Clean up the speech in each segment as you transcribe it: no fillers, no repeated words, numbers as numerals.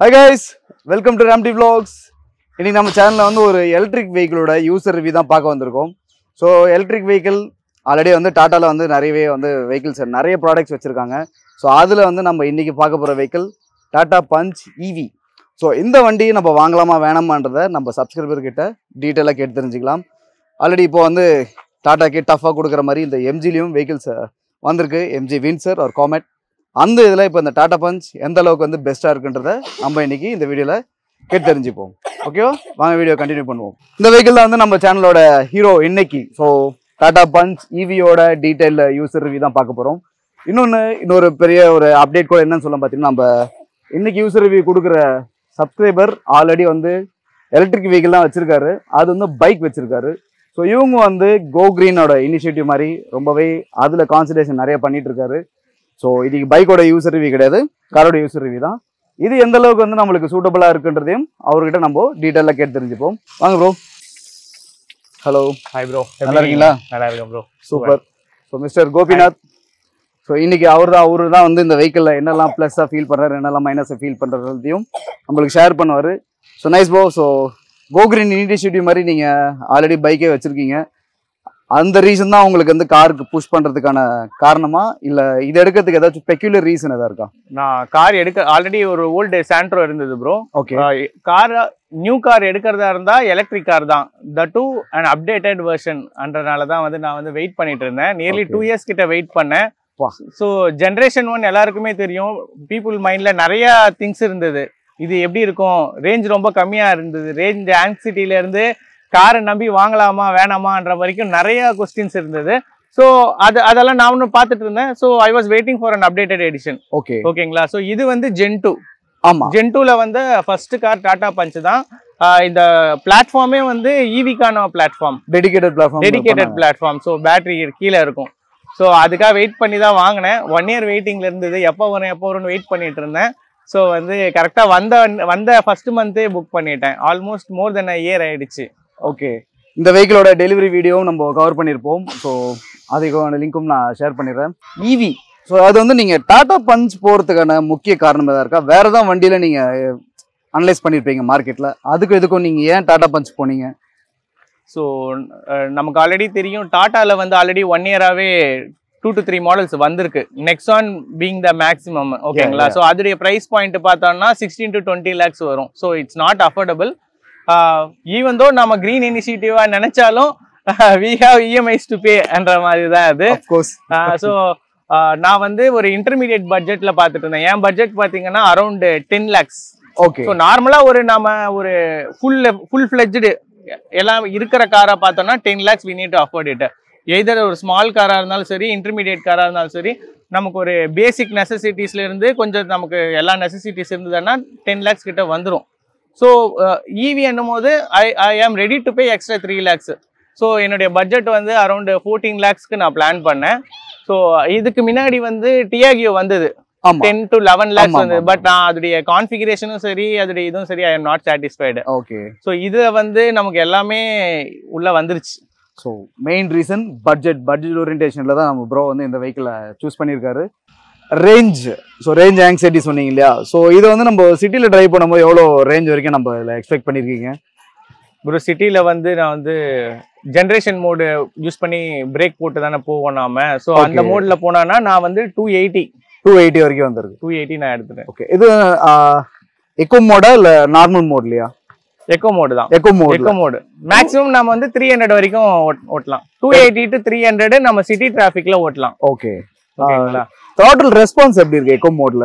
Hi guys, welcome to Ramty Vlogs. இன்னைக்கு நம்ம சேனல்ல வந்து ஒரு எலக்ட்ரிக் வெஹிக்கிளோட யூசர் ரிவ்யூ தான் பார்க்க வந்திருக்கோம். ஸோ எலக்ட்ரிக் வெஹிக்கிள் ஆல்ரெடி வந்து டாட்டாவில் வந்து நிறையவே வந்து வெஹிக்கிள்ஸ் நிறைய ப்ராடக்ட்ஸ் வச்சுருக்காங்க. ஸோ அதில் வந்து நம்ம இன்றைக்கி பார்க்க போகிற வெஹிக்கிள் டாடா பஞ்ச் இவி. ஸோ இந்த வண்டியை நம்ம வாங்கலாமா வேணாமான்றதை நம்ம சப்ஸ்கிரைபர்கிட்ட டீட்டெயிலாக கேட்டு தெரிஞ்சுக்கலாம். ஆல்ரெடி இப்போ வந்து டாட்டாக்கே டஃப்பாக கொடுக்குற மாதிரி இந்த எம்ஜிலையும் வெஹிக்கிள்ஸ் வந்திருக்கு. எம்ஜி வின்சர் ஒரு காமெட். அந்த இதில் இப்போ இந்த டாடா பஞ்ச் எந்த அளவுக்கு வந்து பெஸ்ட்டாக இருக்குன்றத நம்ம இன்னைக்கு இந்த வீடியோவில் கேட்டு தெரிஞ்சுப்போம். ஓகேவா, வாங்க வீடியோ கண்டினியூ பண்ணுவோம். இந்த வெஹிக்கிள் தான் வந்து நம்ம சேனலோட ஹீரோ இன்னைக்கு. ஸோ டாடா பஞ்ச் இவியோட டீட்டெயில் யூசர் ரிவ்யூ தான் பார்க்க போகிறோம். இன்னொரு பெரிய ஒரு அப்டேட் கூட என்னன்னு சொல்ல பார்த்தீங்கன்னா, நம்ம இன்னைக்கு யூசர் ரிவ்யூ கொடுக்குற சப்ஸ்கிரைபர் ஆல்ரெடி வந்து எலக்ட்ரிக் வெஹிக்கிள் தான் வச்சிருக்காரு. அது வந்து பைக் வச்சிருக்காரு. ஸோ இவங்க வந்து கோ கிரீனோட இனிஷியேட்டிவ் மாதிரி ரொம்பவே அதில் கான்சன்ட்ரேஷன் நிறைய பண்ணிட்டு இருக்காரு. ஸோ இதுக்கு பைக்கோட யூசர் ரிவ்யூ கிடையாது, காரோட யூசர் ரிவ்யூ தான். இது எந்த அளவுக்கு வந்து நம்மளுக்கு சூட்டபிளா இருக்குன்றதையும் அவர்கிட்ட நம்ம டீட்டெயிலாக கேட்டு தெரிஞ்சுப்போம். வாங்க ப்ரோ. ஹலோ. ஹாய் ப்ரோ, நல்லா இருக்கீங்களா? நல்லா இருக்கேன் bro. Super. So mister Gopinath. So இன்னைக்கு அவரு தான் வந்து இந்த வெஹிக்கிளில் என்னெல்லாம் ப்ளஸ்ஸாக ஃபீல் பண்ணுறாரு, என்னெல்லாம் மைனஸாக ஃபீல் பண்ணுறதையும் நம்மளுக்கு ஷேர் பண்ணுவார். So nice bro. So go green initiative மாதிரி நீங்கள் ஆல்ரெடி பைக்கே வச்சுருக்கீங்க. அந்த ரீசன் தான் உங்களுக்கு வந்து காருக்கு புஷ் பண்றதுக்கான காரணமா, இல்ல இது எடுக்கிறதுக்கு ஏதாச்சும் பெக்யூலர் ரீசன் ஏதாவது இருக்கா? நான் கார் ஆல்ரெடி ஒரு ஓல்டு சாண்ட்ரோ இருந்தது ப்ரோ. ஓகே. நியூ கார் எடுக்கிறதா இருந்தா எலக்ட்ரிக் கார் தான், the two and updated version அன்றனால தான் வந்து நான் வந்து வெயிட் பண்ணிட்டு இருந்தேன். நியர்லி 2 years கிட்ட வெயிட் பண்ணேன். ஸோ ஜென்ரேஷன் 1 எல்லாருக்குமே தெரியும். பீப்புள் மைண்ட்ல நிறைய திங்ஸ் இருந்தது. இது எப்படி இருக்கும், ரேஞ்ச் ரொம்ப கம்மியா இருந்தது. ரேஞ்ச் ஆங்ஸைட்டில இருந்து காரை நம்பி வாங்கலாமா வேணாமான்ற வரைக்கும் நிறைய கொஸ்டின்ஸ் இருந்தது. ஸோ அதெல்லாம் நான் ஒன்று பார்த்துட்டு இருந்தேன். So I was waiting for an updated edition. Okay ஓகேங்களா. ஸோ இது வந்து ஜென் 2. ஆமா, ஜென் 2ல வந்து ஃபர்ஸ்ட் கார் டாடா பஞ்ச் தான். இந்த பிளாட்ஃபார்மே வந்து ஈவிக்கான platform, dedicated platform. So battery கீழே இருக்கும். ஸோ அதுக்காக வெயிட் பண்ணி தான் வாங்கினேன். 1 year வெயிட்டிங்ல இருந்தது. எப்போ வரும்னு வெயிட் பண்ணிட்டு இருந்தேன். ஸோ வந்து கரெக்டாக வந்த ஃபர்ஸ்ட் மந்த்தே புக் பண்ணிட்டேன். Almost more then a year ஆயிடுச்சு. ஓகே. இந்த வெஹிக்கிளோட டெலிவரி வீடியோவும் நம்ம கவர் பண்ணியிருப்போம். ஸோ அதுக்கான லிங்க்கும் நான் ஷேர் பண்ணிடுறேன். இவி. ஸோ அது வந்து நீங்கள் டாடா பஞ்ச் போகிறதுக்கான முக்கிய காரணம் எதாவது இருக்கா? வேறு ஏதாவது வண்டியில் நீங்கள் அனலைஸ் பண்ணியிருப்பீங்க மார்க்கெட்டில், அதுக்கு எதுக்கும் நீங்கள் ஏன் டாடா பஞ்ச் போனீங்க? ஸோ நமக்கு ஆல்ரெடி தெரியும், டாட்டாவில் வந்து ஆல்ரெடி 1 year-ஆவே 2 to 3 மாடல்ஸ் வந்திருக்கு. Nexon being the maximum. ஓகேங்களா. ஸோ அதோடைய ப்ரைஸ் பாயிண்ட் பார்த்தோம்னா 16 to 20 lakhs வரும். So it's not affordable. Even though நம்ம கிரீன் இனிஷியேட்டிவா நினைச்சாலும் we have EMIs to pay என்ற மாதிரி தான் அது. ஸோ நான் வந்து ஒரு இன்டர்மீடியட் பட்ஜெட்ல பார்த்துட்டு இருந்தேன். என் பட்ஜெட் பார்த்தீங்கன்னா அரௌண்ட் 10 lakhs. ஓகே. ஸோ நார்மலா நம்ம ஒரு ஃபுல் ஃபிளெஜ்டு எல்லாம் இருக்கிற காரை பார்த்தோம்னா 10 lakhs we need to afford it. Either ஒரு ஸ்மால் காராக இருந்தாலும் சரி, இன்டர்மீடியட் காராக இருந்தாலும் சரி, நமக்கு ஒரு பேசிக் நெசசிட்டிஸ்ல இருந்து கொஞ்சம் நமக்கு எல்லா நெசசிட்டிஸ் இருந்ததுன்னா 10 lakhs கிட்ட வந்துடும். ஸோ இவி என்னும் போது I am ready to pay extra 3 lakhs. So என்னுடைய பட்ஜெட் வந்து அரௌண்ட் 14 lakhsக்கு நான் பிளான் பண்ணேன். ஸோ இதுக்கு முன்னாடி வந்து டியாகியோ வந்தது 10 to 11 lakhs வந்து. பட் நான் அதோடைய கான்ஃபிகரேஷனும் சரி, அதோடைய இதுவும் சரி, I am not satisfied. Okay. So இது வந்து நமக்கு எல்லாமே உள்ள வந்துருச்சு. ஸோ மெயின் ரீசன் பட்ஜெட் ஓரியன்டேஷனில் தான் நம்ம ப்ரோ வந்து இந்த வெஹிக்கிளை சூஸ் பண்ணியிருக்காரு. ரேஞ்ச். ஸோ ரேஞ்ச் ஆங்ஸைட்டி சொன்னீங்க இல்லையா? ஸோ இதை வந்து நம்ம சிட்டியில் ட்ரைவ் பண்ணும்போது எவ்வளோ ரேஞ்ச் வரைக்கும் நம்ம இதில் எக்ஸ்பெக்ட் பண்ணியிருக்கீங்க? ப்ரோ சிட்டியில் வந்து நான் வந்து ஜென்ரேஷன் மோடு யூஸ் பண்ணி பிரேக் போட்டு தானே போவோம் நாம. ஸோ அந்த மோடில் போனான்னா நான் வந்து 280 வரைக்கும் வந்துருக்கு. 280 நான் எடுத்துட்டேன். ஓகே. இது எக்கோ மோடா இல்லை நார்மல் மோட்லையா? எக்கோ மோடு தான். எக்கோ மோடு மேக்ஸிமம் நம்ம வந்து 300 வரைக்கும் ஓட்டலாம். 280 to 300 நம்ம சிட்டி டிராஃபிக்ல ஓட்டலாம். ஓகே. ஓகேங்களா. டோட்டல் ரெஸ்பான்ஸ் எப்படி இருக்கு எக்கோ மோட்ல?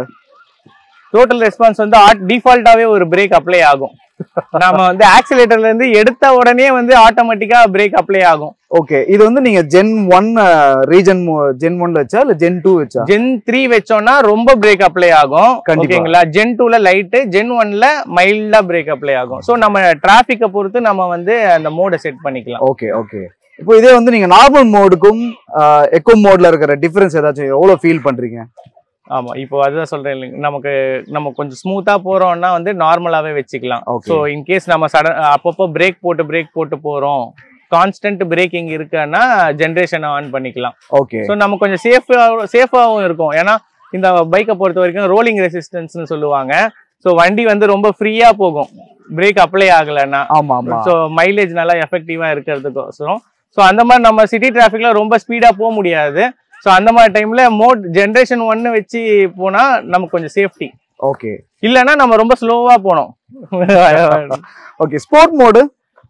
டோட்டல் ரெஸ்பான்ஸ் வந்து டிஃபால்ட்டாவே ஒரு பிரேக் அப்ளை ஆகும். நம்ம வந்து ஆக்சிலேட்டர்ல இருந்து எடுத்த உடனே வந்து ஆட்டோமேட்டிக்கா பிரேக் அப்ளை ஆகும். ஓகே. இது வந்து நீங்க ஜென் 1 ரீஜன் ஜென் 1 வச்சா இல்ல ஜென் 2 வச்சா? ஜென் 3 வச்சோம்னா ரொம்ப பிரேக் அப்ளை ஆகும். ஓகேங்களா. ஜென் 2ல லைட், ஜென் 1ல மைல்டா பிரேக் அப்ளை ஆகும். சோ நம்ம டிராபிக்கை பொறுத்து நம்ம வந்து அந்த மோட செட் பண்ணிக்கலாம். ஓகே. ஓகே. இப்போ இதே வந்து நீங்க நார்மல் மோடுக்கும் எக்கோ மோட்ல இருக்கிற டிஃபரன்ஸ் ஏதாச்சும் எவ்வளவு ஃபீல் பண்றீங்க? ஆமா, இப்போ அதுதான் சொல்றேன் இல்லைங்க, நம்ம கொஞ்சம் ஸ்மூத்தா போறோம்னா வந்து நார்மலாவே வச்சுக்கலாம். ஸோ இன்கேஸ் நம்ம அப்பப்போ பிரேக் போட்டு போறோம், கான்ஸ்டன்ட் பிரேக்கிங் இருக்குன்னா ஜென்ரேஷன் ஆன் பண்ணிக்கலாம். ஓகே. ஸோ நம்ம கொஞ்சம் சேஃபாகவும் இருக்கும். ஏன்னா இந்த பைக்கை பொறுத்த வரைக்கும் ரோலிங் ரெசிஸ்டன்ஸ்னு சொல்லுவாங்க. ஸோ வண்டி வந்து ரொம்ப ஃப்ரீயா போகும் பிரேக் அப்ளை ஆகலைன்னா. ஆமா ஆமா. ஸோ மைலேஜ் நல்லா எஃபெக்டிவா இருக்கிறதுக்கோசரம். ஸோ அந்த மாதிரி நம்ம சிட்டி டிராஃபிக்ல ரொம்ப ஸ்பீடா போக முடியாது. ஸோ அந்த மாதிரி டைம்ல மோட் ஜென்ரேஷன் 1 வச்சு போனா நமக்கு கொஞ்சம் சேஃப்டி. ஓகே. இல்லைன்னா நம்ம ரொம்ப ஸ்லோவா போனோம். ஓகே.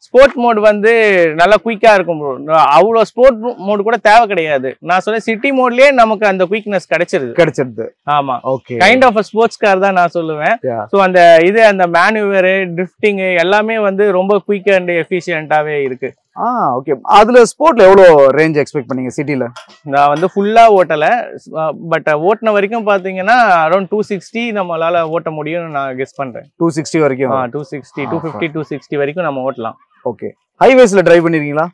ஸ்போர்ட் மோட் வந்து நல்லா குயிக்கா இருக்கும் ப்ரோ. அவ்வளோ ஸ்போர்ட் மோட் கூட தேவை கிடையாது. நான் சொல்ல சிட்டி மோட்லயே நமக்கு அந்த குயிக்னஸ் கிடைச்சிருது. ஆமா. Okay. Kind of sports car தான் நான் சொல்லுவேன். ஸோ அந்த மேனுவர் டிரிஃப்டிங் எல்லாமே வந்து ரொம்ப குயிக் அண்ட் எஃபிஷியன்ட்டாவே இருக்கு. ஓகே. அதுல ஸ்போர்ட்ல எவ்வளவு ரேஞ்ச் எக்ஸ்பெக்ட் பண்ணீங்க சிட்டில? நான் வந்து ஃபுல்லா ஓட்டல, பட் ஓட்டின வரைக்கும் பாத்தீங்கன்னா அரௌண்ட் 260 நம்மளால ஓட்ட முடியும்னு நான் கெஸ் பண்றேன். 260 வரைக்கும்? 260, 250, 260 வரைக்கும் நம்ம ஓட்டலாம். ஓகே. ஹைவேஸ்ல டிரைவ் பண்ணிருக்கீங்களா?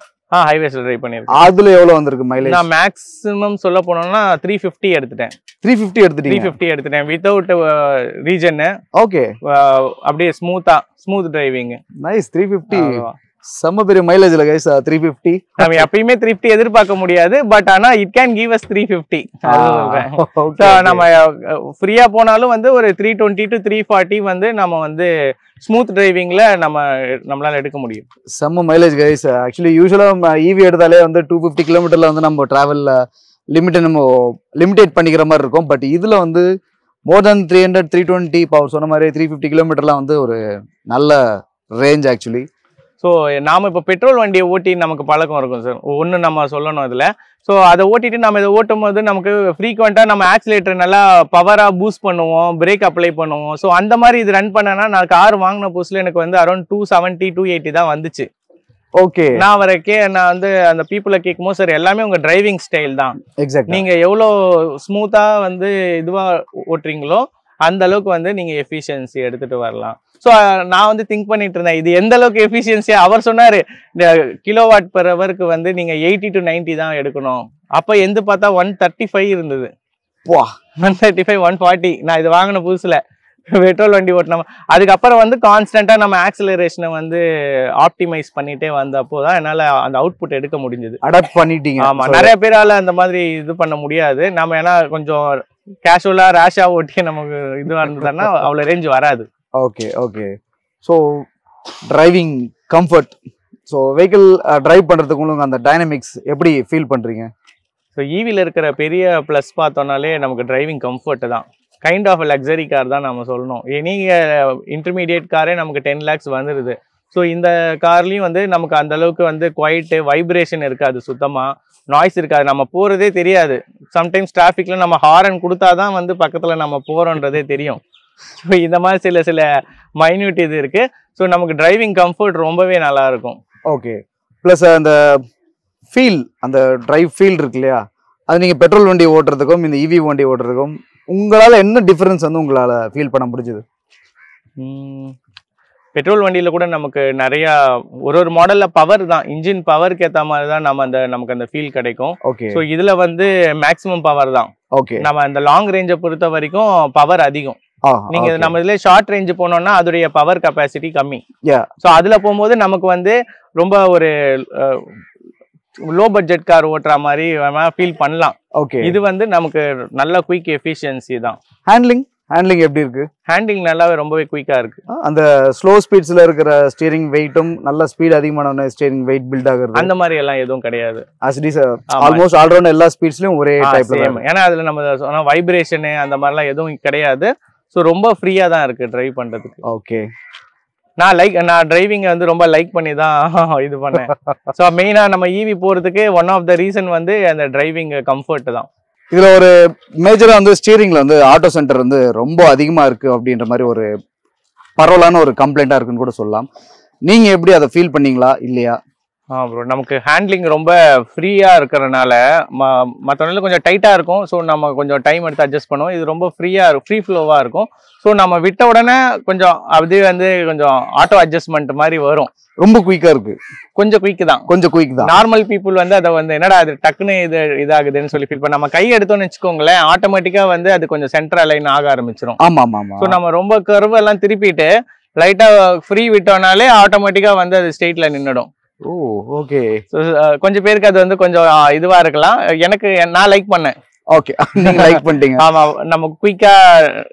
ஹைவேஸ்ல டிரைவ் பண்ணிருக்கேன். அதுல எவ்வளவு வந்திருக்கு மைலேஜ்? நான் மேக்ஸிமம் சொல்ல போனோம்னா 350 எடுத்துட்டேன். 350 எடுத்துட்டேன் வித்தவுட் ரீஜன். ஓகே. அப்படியே ஸ்மூத் டிரைவிங். நைஸ். 350 செம்ம பெரிய மைலேஜ்ல கைஸ். 350 நம்ம எப்பயுமே 350 எதிர்பார்க்க முடியாது, பட் ஆனா இட் கேன் கிவ் us 350. நம்ம ஃப்ரீயா போனாலும் வந்து ஒரு 320 to 340 வந்து நம்ம வந்து ஸ்மூத் டிரைவிங்ல நம்மளால எடுக்க முடியும். செம்ம மைலேஜ் கைஸ். ஆக்சுவலி யூசுவலா ஈவி எடுத்தாலே வந்து 250 கிலோமீட்டர்ல வந்து நம்ம டிராவல்ல லிமிடேட் பண்ணிக்கிற மாதிரி இருக்கும். பட் இதுல வந்து மோர் தென் 300, 320 பவர் சொன்ன மாதிரி 350 கிலோமீட்டர்லாம் வந்து ஒரு நல்ல ரேஞ்ச் ஆக்சுவலி. ஸோ நாம இப்போ பெட்ரோல் வண்டியை ஓட்டி நமக்கு பழக்கம் இருக்கும் சார். ஒன்று நம்ம சொல்லணும் இதில். ஸோ அதை ஓட்டிட்டு நம்ம இதை ஓட்டும் போது நமக்கு ஃப்ரீக்வெண்ட்டாக நம்ம ஆக்சிலேட்டர் நல்லா பவராக பூஸ்ட் பண்ணுவோம், பிரேக் அப்ளை பண்ணுவோம். ஸோ அந்த மாதிரி இது ரன் பண்ணனா நான் கார் வாங்கின புதுசில் எனக்கு வந்து அரௌண்ட் 270, 280 தான் வந்துச்சு. ஓகே. நான் வந்து அந்த பீப்புளை கேட்கும்போது சார் எல்லாமே உங்க டிரைவிங் ஸ்டைல் தான். எக்ஸாக்ட். நீங்க எவ்வளோ ஸ்மூத்தா வந்து இதுவா ஓட்டுறீங்களோ அந்த அளவுக்கு வந்து நீங்க எஃபிஷியன்சி எடுத்துட்டு வரலாம். ஸோ நான் வந்து திங்க் பண்ணிட்டு இருந்தேன் இது எந்த அளவுக்கு எஃபிஷியன்சியா. அவர் சொன்னாரு இந்த கிலோவாட் பெர் ஹவருக்கு வந்து நீங்க 80 to 90 தான் எடுக்கணும். அப்ப எந்த பார்த்தா 135 இருந்தது. 135, 140. நான் இது வாங்கின புதுசுல பெட்ரோல் வண்டி ஓட்டினோம். அதுக்கப்புறம் வந்து கான்ஸ்டன்டா நம்ம ஆக்சிலரேஷனை வந்து ஆப்டிமைஸ் பண்ணிட்டே வந்தப்போதான் என்னால அந்த அவுட்புட் எடுக்க முடிஞ்சது. அடாப்ட் பண்ணிட்டீங்க. ஆமா. நிறைய பேரால அந்த மாதிரி இது பண்ண முடியாது. நம்ம ஏன்னா கொஞ்சம் கேஷுவலா ரேஷா ஓட்டி நமக்கு இதுவா இருந்ததுன்னா அவ்வளவு ரேஞ்ச் வராது. Okay. Okay. So driving comfort, so vehicle drive பண்ணுறதுக்கு உங்களுக்கு அந்த டைனமிக்ஸ் எப்படி ஃபீல் பண்ணுறீங்க? ஸோ ஈவியில் இருக்கிற பெரிய ப்ளஸ் பார்த்தோன்னாலே நமக்கு டிரைவிங் கம்ஃபர்ட் தான். கைண்ட் ஆஃப் லக்ஸரி கார் தான் நம்ம சொல்லணும். நீங்கள் இன்டர்மீடியேட் காரே நமக்கு 10 lakhs வந்துடுது. ஸோ இந்த கார்லேயும் வந்து நமக்கு அந்த அளவுக்கு வந்து குவைட்டு வைப்ரேஷன் இருக்காது, சுத்தமாக நாய்ஸ் இருக்காது, நம்ம போகிறதே தெரியாது. சம்டைம்ஸ் டிராஃபிக்கில் நம்ம ஹாரன் கொடுத்தாதான் வந்து பக்கத்தில் நம்ம போகிறோன்றதே தெரியும். ஸோ இந்த மாதிரி சில மைன்யூட் இது இருக்கு. ஸோ நமக்கு டிரைவிங் கம்ஃபர்ட் ரொம்பவே நல்லா இருக்கும். ஓகே. ப்ளஸ் அந்த ஃபீல், அந்த டிரைவ் ஃபீல் இருக்கு இல்லையா, அது நீங்கள் பெட்ரோல் வண்டி ஓட்டுறதுக்கும் இந்த இவி வண்டி ஓட்டுறதுக்கும் உங்களால் என்ன டிஃபரன்ஸ் வந்து உங்களால் ஃபீல் பண்ண முடிஞ்சது? பெட்ரோல் வண்டியில கூட நமக்கு நிறைய ஒரு மாடல்ல பவர் தான், இன்ஜின் பவருக்கு ஏற்ற மாதிரி தான் நமக்கு அந்த ஃபீல் கிடைக்கும். ஓகே. ஸோ இதுல வந்து மேக்ஸிமம் பவர் தான். ஓகே. நம்ம அந்த லாங் ரேஞ்சை பொறுத்த வரைக்கும் பவர் அதிகம். நீங்க நம்ம இதுல ஷார்ட் ரேஞ்ச் போனோம்னா அதோடைய பவர் கெப்பாசிட்டி கம்மி. ஸோ அதுல போகும்போது நமக்கு வந்து ரொம்ப ஒரு லோ பட்ஜெட் கார் ஓட்டுற மாதிரி ஃபீல் பண்ணலாம். ஓகே. இது வந்து நமக்கு நல்ல குயிக் எஃபிஷியன்சி தான். ஹேண்ட்லிங் எப்படி இருக்கு? ஹேண்ட்லிங் நல்லாவே ரொம்பவே குயிக்கா இருக்கு. அந்த ஸ்லோ ஸ்பீட்ஸ்ல இருக்கிற ஸ்டீரிங் வெயிட்டும் நல்ல ஸ்பீட் அதிகமான ஸ்டீரிங் வெயிட் பில்ட் ஆகுது அந்த மாதிரி எல்லாம் எதுவும் கிடையாது. ஆல்மோஸ்ட் ஆல்ரவுண்ட் எல்லா ஸ்பீட்ஸ்லயும் ஒரே டைப்ல தான். ஏன்னா அதுல நம்ம சொன்ன வைப்ரேஷன் அந்த மாதிரிலாம் எதுவும் கிடையாது. ஸோ ரொம்ப ஃப்ரீயா தான் இருக்கு டிரைவ் பண்றதுக்கு. ஓகே. நான் டிரைவிங் வந்து ரொம்ப லைக் பண்ணி தான் இது பண்ணேன். ஸோ மெயினா நம்ம ஈவி போறதுக்கு ஒன் ஆஃப் த ரீசன் வந்து அந்த டிரைவிங் கம்ஃபர்ட் தான். இதுல ஒரு மேஜரா வந்து ஸ்டீரிங்ல வந்து ஆட்டோ சென்டர் வந்து ரொம்ப அதிகமா இருக்கு அப்படின்ற மாதிரி ஒரு பரவலான ஒரு கம்ப்ளைண்டா இருக்குன்னு கூட சொல்லலாம். நீங்க எப்படி அதை ஃபீல் பண்ணீங்களா இல்லையா? ப்ரோ நமக்கு ஹேண்ட்லிங் ரொம்ப ஃப்ரீயா இருக்கிறனால மற்றவங்க கொஞ்சம் டைட்டா இருக்கும். ஸோ நம்ம கொஞ்சம் டைம் எடுத்து அட்ஜஸ்ட் பண்ணுவோம். இது ரொம்ப ஃப்ரீ ஃப்ளோவா இருக்கும். ஸோ நம்ம விட்ட உடனே கொஞ்சம் அது வந்து கொஞ்சம் ஆட்டோ அட்ஜஸ்ட்மெண்ட் மாதிரி வரும். ரொம்ப குயிக்கா இருக்கு. கொஞ்சம் குயிக் தான். நார்மல் பீப்புள் வந்து அதை வந்து என்னடா அது டக்குன்னு இதாகுதுன்னு சொல்லி ஃபீல் பண்ண, நம்ம கை எடுத்தோம்னு வச்சுக்கோங்களேன், ஆட்டோமேட்டிக்கா வந்து அது கொஞ்சம் சென்டர் அலைன் ஆக ஆரம்பிச்சிடும். ஆமா. ஸோ நம்ம ரொம்ப கர்வ் எல்லாம் திருப்பிட்டு லைட்டா ஃப்ரீ விட்டோம்னாலே ஆட்டோமேட்டிக்கா வந்து அது ஸ்ட்ரெயிட்ல நின்னுடும். ஓகே. கொஞ்சம் பேருக்கு அது வந்து கொஞ்சம் இதுவா இருக்கலாம். நான் லைக் பண்ணேன். ஓகே நீங்க லைக் பண்ணிட்டீங்க. ஆமா, நம்ம குயிக்கா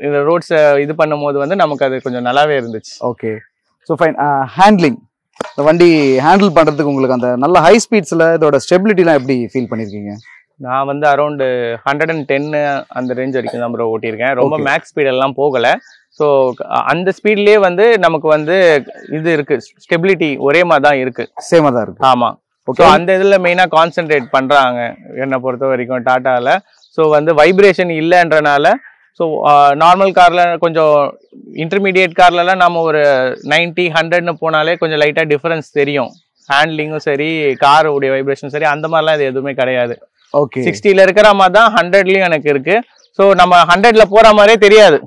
இந்த ரோட்ஸ் இது பண்ணும்போது வந்து நமக்கு அது கொஞ்சம் நல்லாவே இருந்துச்சு. Okay, so fine. ஹேண்ட்லிங், இந்த வண்டி ஹேண்டில் பண்றதுக்கு உங்களுக்கு அந்த நல்ல ஹை ஸ்பீட்ஸ்ல இதோட ஸ்டெபிலிட்டிலாம் எப்படி ஃபீல் பண்ணிருக்கீங்க? நான் வந்து அரௌண்ட் 110 அந்த ரேஞ்ச் வரைக்கும் தான் ப்ரோ ஓட்டியிருக்கேன். ரொம்ப Okay. மேக்ஸ் ஸ்பீட் எல்லாம் போகல. ஸோ அந்த ஸ்பீட்லயே வந்து நமக்கு வந்து இது இருக்கு, ஸ்டெபிலிட்டி ஒரே மாதிரி தான் இருக்கு. சேமா தான் இருக்கு. ஆமா. ஸோ ஓகே, அந்த இதுல மெயினா கான்சென்ட்ரேட் பண்றாங்க என்னை பொறுத்த வரைக்கும் டாட்டால. ஸோ வந்து வைப்ரேஷன் இல்லைன்றனால, ஸோ நார்மல் கார்ல கொஞ்சம் இன்டர்மீடியட் கார்லலாம் நம்ம ஒரு 90, 100ன்னு போனாலே கொஞ்சம் லைட்டா டிஃபரன்ஸ் தெரியும். ஹேண்ட்லிங்கும் சரி, காரோடைய வைப்ரேஷன் சரி, அந்த மாதிரிலாம் இது எதுவுமே கிடையாது. ஓகே. 60ல இருக்கிற மாதிரி தான் 100லயும் எனக்கு இருக்கு. ஸோ நம்ம 100ல போற மாதிரியே தெரியாது.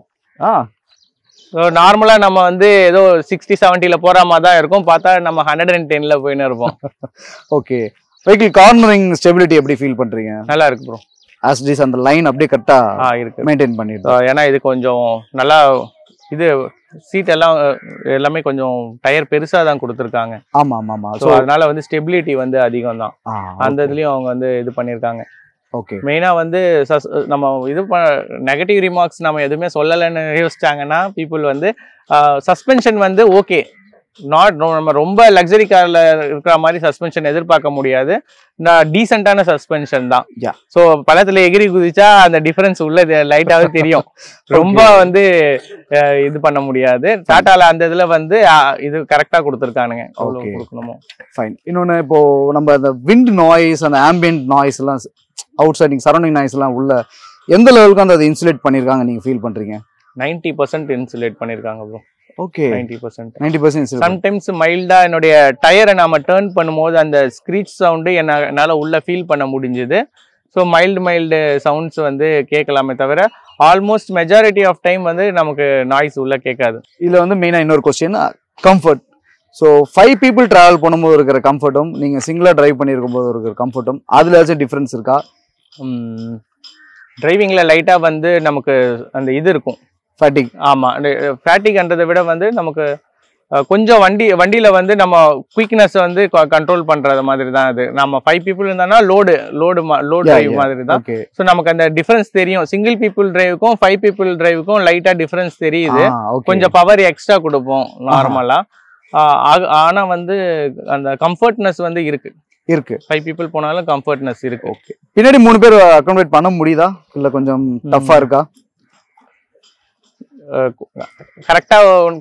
ஸோ நார்மலா நம்ம வந்து ஏதோ 60, 70ல போற மாதிரி தான் இருக்கும். பார்த்தா நம்ம 110ல போயின்னு இருப்போம். ஓகே, வெஹிக்கிள் கார்னரிங் ஸ்டெபிலிட்டி எப்படி ஃபீல் பண்றீங்க? நல்லா இருக்கு ப்ரோ. ஆஸ்டிஸ் அந்த லைன் அப்படியே கரெக்டா இருக்கு, மெயின்டைன் பண்ணிட்டு. ஏன்னா இது கொஞ்சம் நல்லா, இது சீட் எல்லாம் எல்லாமே கொஞ்சம் டயர் பெருசா தான் கொடுத்துருக்காங்க. ஆமா ஆமா ஆமா. ஸோ அதனால வந்து ஸ்டெபிலிட்டி வந்து அதிகம் தான். அந்த இதுலயும் அவங்க வந்து இது பண்ணியிருக்காங்க. ஓகே, மெயினா வந்து நம்ம இது நெகட்டிவ் ரிமார்க்ஸ் நம்ம எதுவுமே சொல்லலைன்னு யோசிச்சாங்கன்னா பீப்புள் வந்து சஸ்பென்ஷன் வந்து ஓகே, நம்ம ரொம்ப லக்ஸரி கார்ல இருக்கிற மாதிரி சஸ்பென்ஷன் எதிர்பார்க்க முடியாது. டீசென்டான சஸ்பென்ஷன் தான். ஸோ பழத்துல எகிரி குதிச்சா அந்த டிஃபரன்ஸ் உள்ள லைட்டாவே தெரியும். ரொம்ப வந்து இது பண்ண முடியாது. டாட்டால அந்த இதுல வந்து இது கரெக்டா கொடுத்துருக்கானுங்க. கொடுக்கணுமோ. ஃபைன். இன்னொன்னு, இப்போ நம்ம அந்த விண்ட் நாய்ஸ், அந்த ஆம்பியன்ட் நாய்ஸ் எல்லாம், அவுட் சைடிங் சரௌண்டிங் நாய்ஸ் எல்லாம் உள்ள எந்த லெவலுக்கு அந்த இன்சுலேட் பண்ணிருக்காங்க நீங்க ஃபீல் பண்றீங்க? 90% இன்சுலேட் பண்ணிருக்காங்க ப்ரோ. ஓகே, 90%. சம்டைம்ஸ் மைல்டா என்னுடைய டயரை நாம டர்ன் பண்ணும்போது அந்த ஸ்க்ரீச் சவுண்டு என்னால உள்ள ஃபீல் பண்ண முடிஞ்சது. ஸோ மைல்டு சவுண்ட்ஸ் வந்து கேட்கலாமே தவிர ஆல்மோஸ்ட் மெஜாரிட்டி ஆஃப் டைம் வந்து நமக்கு நாய்ஸ் உள்ள கேட்காது. இதுல வந்து மெயினா இன்னொரு question, comfort. So 5 people travel பண்ணும்போது இருக்கிற கம்ஃபர்ட்டும் நீங்க சிங்கிளா டிரைவ் பண்ணிருக்கும் போது இருக்கிற கம்ஃபர்ட்டும் அதுல ஏதாச்சும் டிஃபரன்ஸ் இருக்கா? டிரைவிங்ல லைட்டா வந்து நமக்கு அந்த இது இருக்கும், ஃபேட்டிக். ஆமா, ஃபேட்டிக்ன்றதை விட வந்து நமக்கு கொஞ்சம் வண்டியில வந்து நம்ம குயிக்னஸ் வந்து கண்ட்ரோல் பண்றது மாதிரி தான். அது நம்ம 5 people இருந்தானா லோடு டிரைவ் மாதிரி தான். ஸோ நமக்கு அந்த டிஃபரன்ஸ் தெரியும். சிங்கிள் பீப்புள் டிரைவுக்கும் 5 people டிரைவுக்கும் லைட்டா டிஃபரன்ஸ் தெரியுது. கொஞ்சம் பவர் எக்ஸ்ட்ரா கொடுப்போம் நார்மலா. ஆனா வந்து அந்த கம்ஃபர்ட்னஸ் வந்து இருக்கு. 5 people போனாலும் கம்ஃபர்ட்னஸ் இருக்கு. ஓகே, பின்னாடி 3 பேர் அகாமடேட் பண்ண முடியுதா இல்ல கொஞ்சம் டஃபா இருக்கா?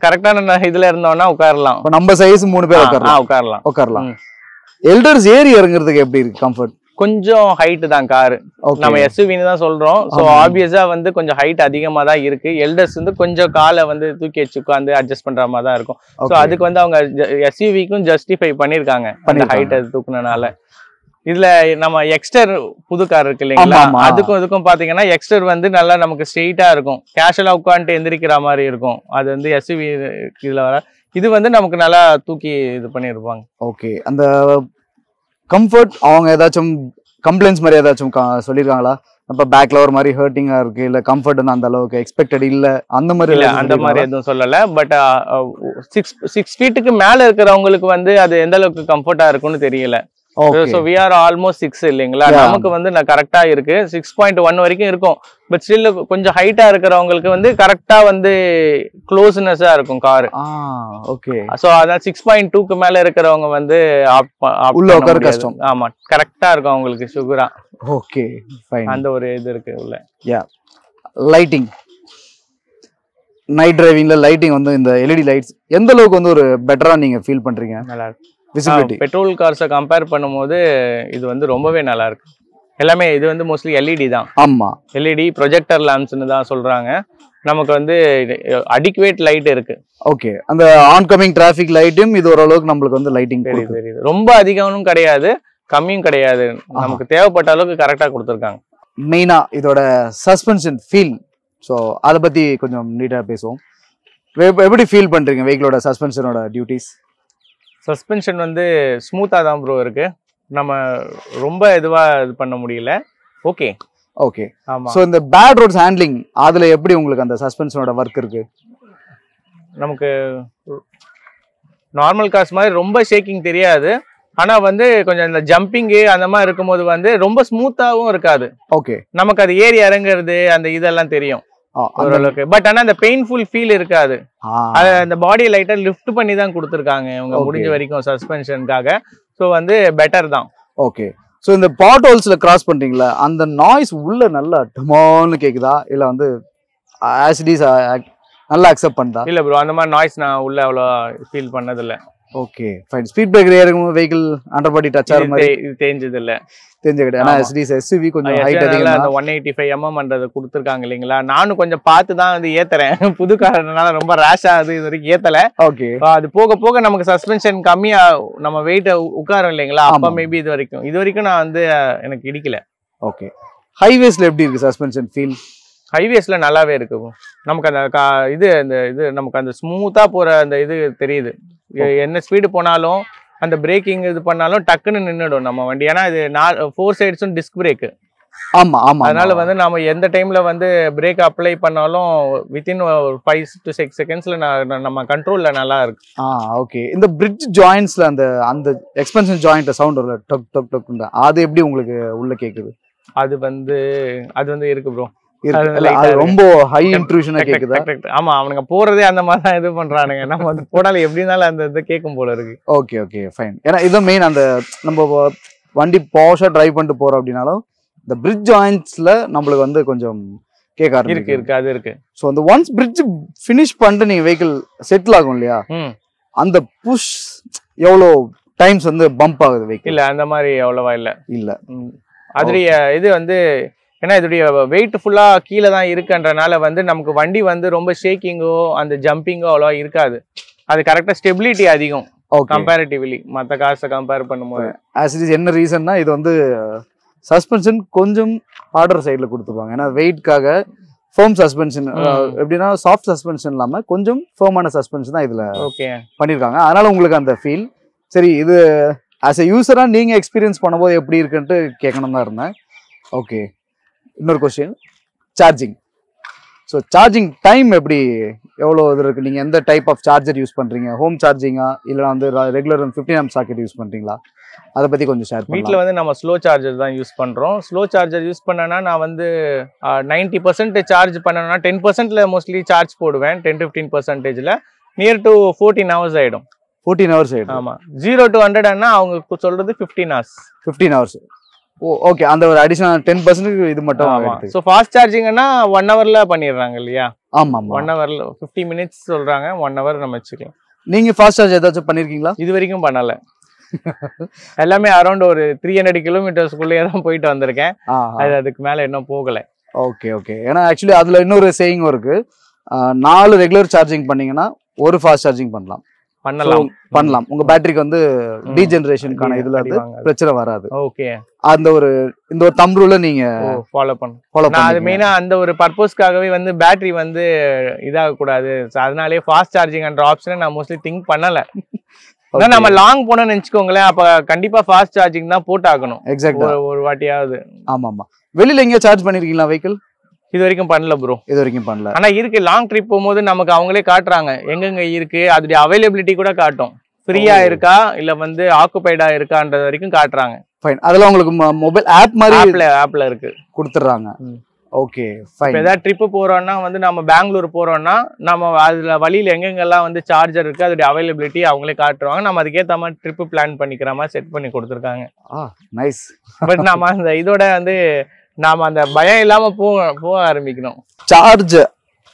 கரெக்டான இதுல இருந்தோம்னா உட்காரலாம். நம்ம சைஸ் 3 பேர் உட்காரலாம். எல்டர்ஸ் ஏறி இறங்குறதுக்கு எப்படி இருக்கு கம்ஃபர்ட்? கொஞ்சம் ஹைட் தான் காரு. நம்ம எஸ்யூவின்னு தான் சொல்றோம். ஸோ ஆப்வியஸா வந்து கொஞ்சம் ஹைட் அதிகமா தான் இருக்கு. எல்டர்ஸ் வந்து கொஞ்சம் காலை வந்து தூக்கி வச்சு உட்காந்து அட்ஜஸ்ட் பண்ற மாதிரி தான் இருக்கும். ஸோ அதுக்கு வந்து அவங்க எஸ்யூவிக்கும் ஜஸ்டிஃபை பண்ணிருக்காங்க அந்த ஹைட்டை தூக்குனனால. இதுல நம்ம எக்ஸ்டர் புது கார் இருக்கு இல்லைங்களா, அதுக்கும் இதுக்கும் பாத்தீங்கன்னா எக்ஸ்டர் வந்து நல்லா நமக்கு ஸ்ட்ரெயிட்டா இருக்கும். கேஷுவலா உட்காந்துட்டு எந்திரிக்கிற மாதிரி இருக்கும். அது வந்து எஸ்யூவி இதுல வர இது வந்து நமக்கு நல்லா தூக்கி இது பண்ணிருப்பாங்க. ஓகே, அந்த கம்ஃபர்ட் அவங்க ஏதாச்சும் கம்ப்ளைண்ட்ஸ் மாதிரி ஏதாச்சும் சொல்லிருக்காங்களா? அப்ப பேக்ல ஒரு மாதிரி ஹர்ட்டிங்கா இருக்கு, இல்ல கம்ஃபர்ட் வந்து அந்த அளவுக்கு எக்ஸ்பெக்டட் இல்ல அந்த மாதிரி? இல்ல, அந்த மாதிரி எதுவும் சொல்லல. பட் 6 feet மேல இருக்கிறவங்களுக்கு வந்து அது எந்த அளவுக்கு கம்ஃபர்ட்டா இருக்கும்னு தெரியல. So we are almost 6 இல்லைங்களா, நமக்கு வந்து கரெக்டா இருக்கு. 6.1 வரைக்கும் இருக்கும். பட் ஸ்டில் கொஞ்சம் ஹைட்டா இருக்கிறவங்களுக்கு வந்து கரெக்டா வந்து க்ளோஸ்னஸா இருக்கும் கார். ஓகே, சோ அதான் 6.2க்கு மேல இருக்கிறவங்க வந்து உள்ள உட்கார கஷ்டம். ஆமா, கரெக்டா இருக்கும் அவங்களுக்கு சுகரா. Okay, fine. அந்த ஒரு இது இருக்கு உள்ள. லைட்டிங், நைட் டிரைவிங்ல லைட்டிங் வந்து இந்த எல்இடி லைட்ஸ் எந்த அளவுக்கு வந்து ஒரு பெட்டரா நீங்க ஃபீல் பண்றீங்க? நல்லா இருக்கு. பெட்ரோல் கார்ஸை கம்பேர் பண்ணும்போது இது வந்து ரொம்பவே நல்லா இருக்கு. எல்லாமே இது வந்து மோஸ்ட்லி எல்இடி தான். ஆமா, எல்இடி ப்ரொஜெக்டர் லேம்ப்ஸ்னு தான் சொல்றாங்க. நமக்கு வந்து அடிக்குவேட் லைட் இருக்கு. ஓகே, அந்த ஆன்கமிங் டிராஃபிக் லைட்டும் இது ஓரளவுக்கு நம்மளுக்கு வந்து லைட்டிங் தெரியுது. ரொம்ப அதிகமும் கிடையாது, கம்மியும் கிடையாது. நமக்கு தேவைப்பட்ட அளவுக்கு கரெக்டா கொடுத்துருக்காங்க. மெயினா இதோட சஸ்பென்ஷன் ஃபீல், ஸோ அதை பத்தி கொஞ்சம் நீட்டா பேசுவோம். எப்படி ஃபீல் பண்றீங்க வெஹிக்கிளோட சஸ்பென்ஷனோட டியூட்டிஸ்? சஸ்பென்ஷன் வந்து ஸ்மூத்தா தான் ப்ரோ இருக்கு. நம்ம ரொம்ப இதுவா இது பண்ண முடியல. ஓகே. ஆமா. சோ இந்த பேட் ரோட்ஸ் ஹேண்ட்லிங் அதுல எப்படி உங்களுக்கு அந்த சஸ்பென்ஷனோட வர்க் இருக்கு? நமக்கு நார்மல் கார்ஸ் மாதிரி ரொம்ப ஷேக்கிங் தெரியாது. ஆனா வந்து கொஞ்சம் இந்த ஜம்பிங் அந்த மாதிரி இருக்கும்போது வந்து ரொம்ப ஸ்மூத்தாவும் இருக்காது. ஓகே. நமக்கு அது ஏறி இறங்குறது அந்த இதெல்லாம் தெரியும் ஓரளவுக்கு. பட் ஆனா அந்த பெயின்ஃபுல் ஃபீல் இருக்காது. அந்த பாடி லைட்டா லிஃப்ட் பண்ணி தான் கொடுத்துருக்காங்க இவங்க முடிஞ்ச வரைக்கும் சஸ்பென்ஷனுக்காக. ஸோ வந்து பெட்டர் தான். ஓகே. ஸோ இந்த பாட் ஹோல்ஸ்ல கிராஸ் பண்றீங்களா, அந்த நாய்ஸ் உள்ள நல்லா டமால்னு கேக்குதா இல்ல வந்து ஆஸ் இட் இஸ் நல்லா அக்செப்ட் பண்ணதா? இல்ல ப்ரோ, அந்த மாதிரி நாய்ஸ் நான் உள்ள அவ்வளோ ஃபீல் பண்ணதில்ல. Okay fine. ஸ்பீட் பிரேக்கர் ஏறும் வெஹிக்கிள் அண்டர் பாடி டச் ஆகிற மாதிரி இது தெரிஞ்சது இல்ல. தெரிஞ்சுக்கிட்டேன். ஆனா எஸ்யூவி கொஞ்சம் ஹைட் அதிகமா அந்த 185 mm கொடுத்துருக்காங்க இல்லைங்களா. நானும் கொஞ்சம் பார்த்து தான் வந்து ஏத்துறேன். புது காரனால ரொம்ப ரேஷ் ஆகுது, இது வரைக்கும் ஏத்தல. ஓகே. அது போக போக நமக்கு சஸ்பென்ஷன் கம்மியா நம்ம வெயிட் உட்காரும் இல்லைங்களா, அப்ப மேபி இது வரைக்கும் நான் வந்து எனக்கு இடிக்கல. ஓகே. ஹைவேஸ்ல எப்படி இருக்கு சஸ்பென்ஷன் ஃபீல்? ஹைவேஸ்ல நல்லாவே இருக்கு. நமக்கு அந்த இது நமக்கு அந்த ஸ்மூத்தா போற அந்த இது தெரியுது. என்ன ஸ்பீடு போனாலும் அந்த பிரேக்கிங் இது பண்ணாலும் டக்குன்னு நின்னுடும் நம்ம வண்டி. ஏன்னா இது 4 சைட்ஸும் டிஸ்க் பிரேக். ஆமா ஆமா. அதனால வந்து நம்ம எந்த டைம்ல வந்து பிரேக் அப்ளை பண்ணாலும் வித்தின் 5 to 6 செகண்ட்ஸ்ல நம்ம கண்ட்ரோல்ல நல்லா இருக்கு. ஓகே. இந்த பிரிட்ஜ் ஜாயின்ட்ஸ்ல அந்த எக்ஸ்பென்ஷன் ஜாயிண்ட் சவுண்ட் வரல டக் டக் டக், அது எப்படி உங்களுக்கு உள்ள கேக்குது? அது வந்து இருக்கு ப்ரோ. ரொம்ப ஹை இன்ட்ரூஷனா கேக்குதா? ஆமா, அவனுங்க போறதே அந்த மாதிரி தான் இது பண்றானுங்க. நம்ம வந்து போனாலும் எப்படி இருந்தாலும் அந்த இது கேட்கும் போல இருக்கு. Okay okay fine. ஏன்னா இதான் மெயின். அந்த நம்ம வண்டி பாஷா டிரைவ் பண்ணிட்டு போறோம் அப்படின்னாலும் இந்த பிரிட்ஜ் ஜாயின்ட்ஸ்ல நம்மளுக்கு வந்து கொஞ்சம் கேட்க ஆரம்பிக்கும். இருக்கு அது இருக்கு. ஸோ அந்த ஒன்ஸ் பிரிட்ஜ் ஃபினிஷ் பண்ணிட்டு நீங்க வெஹிக்கிள் செட்டில் ஆகும் இல்லையா, அந்த புஷ் எவ்வளோ டைம்ஸ் வந்து பம்ப் ஆகுது வெஹிக்கிள்? இல்ல அந்த மாதிரி அவ்வளவா இல்ல. அதுடைய இது வந்து ஏன்னா இதோடைய வெயிட் ஃபுல்லா கீழே தான் இருக்குன்றனால வந்து நமக்கு வண்டி வந்து ரொம்ப ஷேக்கிங்கோ அந்த ஜம்பிங்கோ அவ்வளவா இருக்காது. அது கரெக்டா ஸ்டெபிலிட்டி அதிகம் கம்பேரிட்டிவ்லி மற்ற கார்ஸை கம்பேர் பண்ணும்போது. ஆஸ் இட் இஸ் என்ன ரீசன்னா இது வந்து சஸ்பென்ஷன் கொஞ்சம் ஹார்டர் சைடில் கொடுத்துருப்பாங்க. ஏன்னா வெயிட்காக ஃபேர்ம் சஸ்பென்ஷன் எப்படின்னா சாஃப்ட் சஸ்பென்ஷன் இல்லாமல் கொஞ்சம் ஃபேர்மான சஸ்பென்ஷன் தான் இதில் பண்ணியிருக்காங்க. அதனால உங்களுக்கு அந்த ஃபீல். சரி, இது ஆஸ் எ யூஸராக நீங்கள் எக்ஸ்பீரியன்ஸ் பண்ணும்போது எப்படி இருக்குன்ட்டு கேட்கணும் தான் இருந்தேன். ஓகே. இன்னொரு question, charging. So charging time எப்படி எவ்வளோ இது இருக்குது? நீங்கள் எந்த டைப் ஆஃப் சார்ஜர் யூஸ் பண்ணுறீங்க? ஹோம் சார்ஜிங்கா இல்லை வந்து ரெகுலர் 15 amp சாக்கெட் யூஸ் பண்ணுறீங்களா? அதை பற்றி கொஞ்சம் ஷேர் பண்ணுங்க. வீட்டில் வந்து நம்ம ஸ்லோ சார்ஜர் தான் யூஸ் பண்ணுறோம். ஸ்லோ சார்ஜர் யூஸ் பண்ணனா நான் வந்து 90% சார்ஜ் பண்ணனா 10%ல மோஸ்ட்லி சார்ஜ் போடுவேன். 10-15%ல நியர் டு 14 hours ஆகிடும். 14 hours ஆகிடும். ஆமாம். 0 to 100 அவங்க சொல்கிறது 15 hours. 15 hours. ஓகே. அந்த ஒரு அடிஷனல் 10% இது மட்டும். ஸோ ஃபாஸ்ட் சார்ஜிங்னா 1 hourல பண்ணிடுறாங்க இல்லையா? ஆமாம். 1 hourல 50 minutes சொல்றாங்க. 1 hour நம்ம வச்சுக்கலாம். நீங்க ஃபாஸ்ட் சார்ஜ் ஏதாச்சும் பண்ணிருக்கீங்களா? இது வரைக்கும் பண்ணல. எல்லாமே அரௌண்ட் ஒரு 300 kilometersக்குள்ளேயே தான் போயிட்டு வந்திருக்கேன். அதுக்கு மேல இன்னும் போகல. Okay okay. ஏன்னா ஆக்சுவலி அதுல இன்னொரு சேயிங் இருக்கு. 4 ரெகுலர் சார்ஜிங் பண்ணீங்கன்னா ஒரு ஃபாஸ்ட் சார்ஜிங் பண்ணலாம். உங்க பேட்டரிக்கு வந்து டீஜெனரேஷனுக்கான இதுல வந்து பிரச்சனை வராது. ஓகே. அந்த ஒரு இந்த ஒரு தம் ரூலை நீங்க ஃபாலோ பண்ண. அது மெயினா அந்த ஒரு பர்பஸ்க்காகவே வந்து பேட்டரி வந்து இதாக கூடாது, அதனாலே ஃபாஸ்ட் சார்ஜிங்ன்ற ஆப்ஷனை நான் மோஸ்ட்லி திங்க் பண்ணல. நம்ம லாங் போனோம்னு நினைச்சுக்கோங்களேன், அப்ப கண்டிப்பா ஃபாஸ்ட் சார்ஜிங் தான் போட்டாகணும். எக்ஸாக்ட்டா ஒரு வாட்டியாவது. ஆமா. வெளியில எங்க சார்ஜ் பண்ணிருக்கீங்களா வெஹிக்கிள்? இது வரைக்கும் பண்ணல ப்ரோ. இது வரைக்கும் பண்ணல. ஆனா இருக்கு, லாங் ட்ரிப் போகும்போது நமக்கு அவங்களே காட்டுறாங்க எங்கெங்க இருக்கு, அதோட அவைலபிலிட்டி கூட காட்டும். ஃப்ரீயா இருக்கா இல்ல வந்து ஆக்குபைடா இருக்கான்றது வரைக்கும் காட்டுறாங்க. ஃபைன். அதெல்லாம் உங்களுக்கு மொபைல் ஆப் மாதிரி ஆப்ல இருக்கு கொடுத்துறாங்க. Okay fine. ஏதாவது ட்ரிப்பு போறோம்னா வந்து நம்ம பெங்களூர் போறோம்னா நம்ம அதுல வழியில எங்கெங்கெல்லாம் வந்து சார்ஜர் இருக்கு அதோட அவைலபிலிட்டி அவங்களே காட்டுவாங்க. நம்ம அதுக்கேற்ற மாதிரி ட்ரிப்பு பிளான் பண்ணிக்கிற மாதிரி செட் பண்ணி கொடுத்துருக்காங்க. நைஸ். பட் நம்ம அந்த இதோட வந்து நாம அந்த பயம் இல்லாம போக ஆரம்பிக்கணும். சார்ஜ்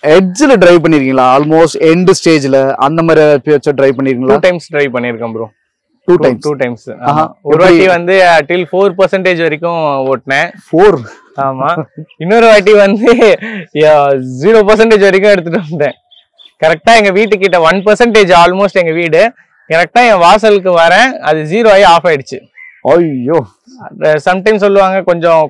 எட்ஜ்ல டிரைவ் பண்ணிருக்கீங்களா? ஆல்மோஸ்ட் எண்ட் ஸ்டேஜ்ல அந்த மாதிரி டிரைவ் பண்ணிருக்கீங்களா? 2 times டிரைவ் பண்ணிருக்கேன் ப்ரோ. 2 times. ஒரு வாட்டி வந்து till 4% வரைக்கும் ஓட்டினேன். 4? ஆமா. இன்னொரு வாட்டி வந்து 0% வரைக்கும் எடுத்துட்டு வந்தேன். கரெக்டா எங்க வீட்டுக்கிட்ட 1% ஆல்மோஸ்ட் எங்க வீடு. கரெக்டா என் வாசலுக்கு வரேன், அது 0 ஆகி ஆஃப் ஆயிடுச்சு. ஐயோ. சம்டைம்ஸ் சொல்லுவாங்க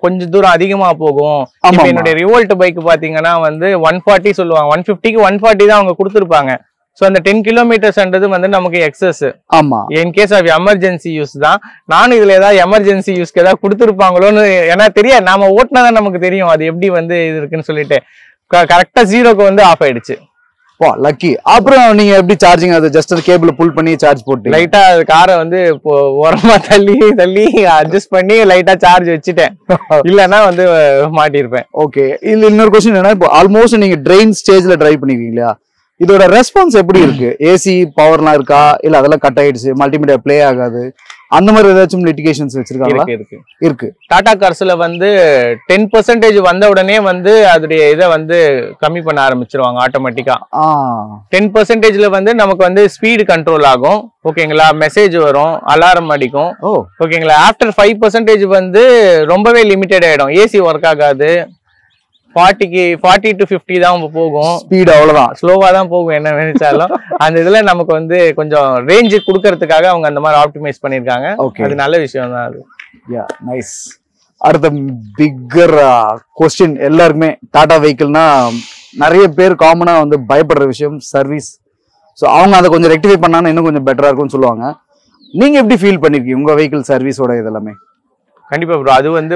கொஞ்சம் தூரம் அதிகமா போகும். இப்ப என்னுடைய ரிவோல்ட் பைக் பாத்தீங்கன்னா வந்து 140 சொல்லுவாங்க. 150க்கு 140 தான் அவங்க கொடுத்துருப்பாங்க. சோ அந்த 10 kilometersன்றது வந்து நமக்கு எக்ஸஸ். ஆமா. In case of emergency use தான். நானும் இதுல ஏதாவது எமர்ஜென்சி யூஸ்க்கு ஏதாவது கொடுத்துருப்பாங்களோன்னு ஏன்னா தெரியாது, நாம ஓட்டினாதான் நமக்கு தெரியும் அது எப்படி வந்து இது இருக்குன்னு சொல்லிட்டு. கரெக்டா 0க்கு வந்து ஆஃப் ஆயிடுச்சு. வா லக்கி. அப்புறம் நீங்க எப்படி சார்ஜிங் அது ஜஸ்ட் அந்த கேபிள் புல் பண்ணி சார்ஜ் போட்டு லைட்டா காரை வந்து இப்போ ஓரமா தள்ளி அட்ஜஸ்ட் பண்ணி லைட்டா சார்ஜ் வச்சுட்டேன். இல்லன்னா வந்து மாட்டிருப்பேன். ஓகே. இதுல இன்னொரு क्वेश्चन என்னன்னா, இப்போ ஆல்மோஸ்ட் நீங்க ட்ரெயின் ஸ்டேஜ்ல டிரைவ் பண்ணிருக்கீங்க இல்லையா, இதோட ரெஸ்பான்ஸ் எப்படி இருக்கு? ஏசி பவர்லாம் இருக்கா, இல்ல அதெல்லாம் கட் ஆயிடுச்சு, மல்டிமீடியா ப்ளே ஆகாது, அந்த மாதிரி ஏதாச்சும் லிட்டிகேஷன்ஸ் வச்சிருக்காங்களா? இருக்கு. டாடா கார்ஸ்ல வந்து 10% வந்த உடனே வந்து அதோடைய இதை வந்து கம்மி பண்ண ஆரம்பிச்சிருவாங்க ஆட்டோமேட்டிக்கா. 10%ல வந்து நமக்கு வந்து ஸ்பீடு கண்ட்ரோல் ஆகும். ஓகேங்களா, மெசேஜ் வரும், அலாரம் அடிக்கும். ஓகேங்களா. ஆஃப்டர் 5% வந்து ரொம்பவே லிமிட்டட் ஆயிடும். ஏசி ஒர்க் ஆகாது. 40 to 50 தான் போகும். ஸ்பீடு அவ்வளவுதான், ஸ்லோவா தான் போகும் என்ன நினைச்சாலும். அந்த இதுல நமக்கு வந்து கொஞ்சம் ரேஞ்சு கொடுக்கறதுக்காக அவங்க அந்த மாதிரி ஆப்டிமைஸ் பண்ணிருக்காங்க. அது நல்ல விஷயம் தான் அது. நைஸ். அடுத்த பிக்கர் क्वेश्चन எல்லாருக்குமே டாடா வெஹிக்கிள்னா நிறைய பேர் காமனா வந்து பயப்படுற விஷயம் சர்வீஸ். ஸோ அவங்க அதை கொஞ்சம் ரெக்டிஃபை பண்ணாங்கன்னா இன்னும் கொஞ்சம் பெட்டரா இருக்கும்னு சொல்லுவாங்க. நீங்க எப்படி ஃபீல் பண்ணிருக்கீங்க உங்க வெஹிக்கிள் சர்வீஸோட இதெல்லாமே? கண்டிப்பா ப்ரோ, அது வந்து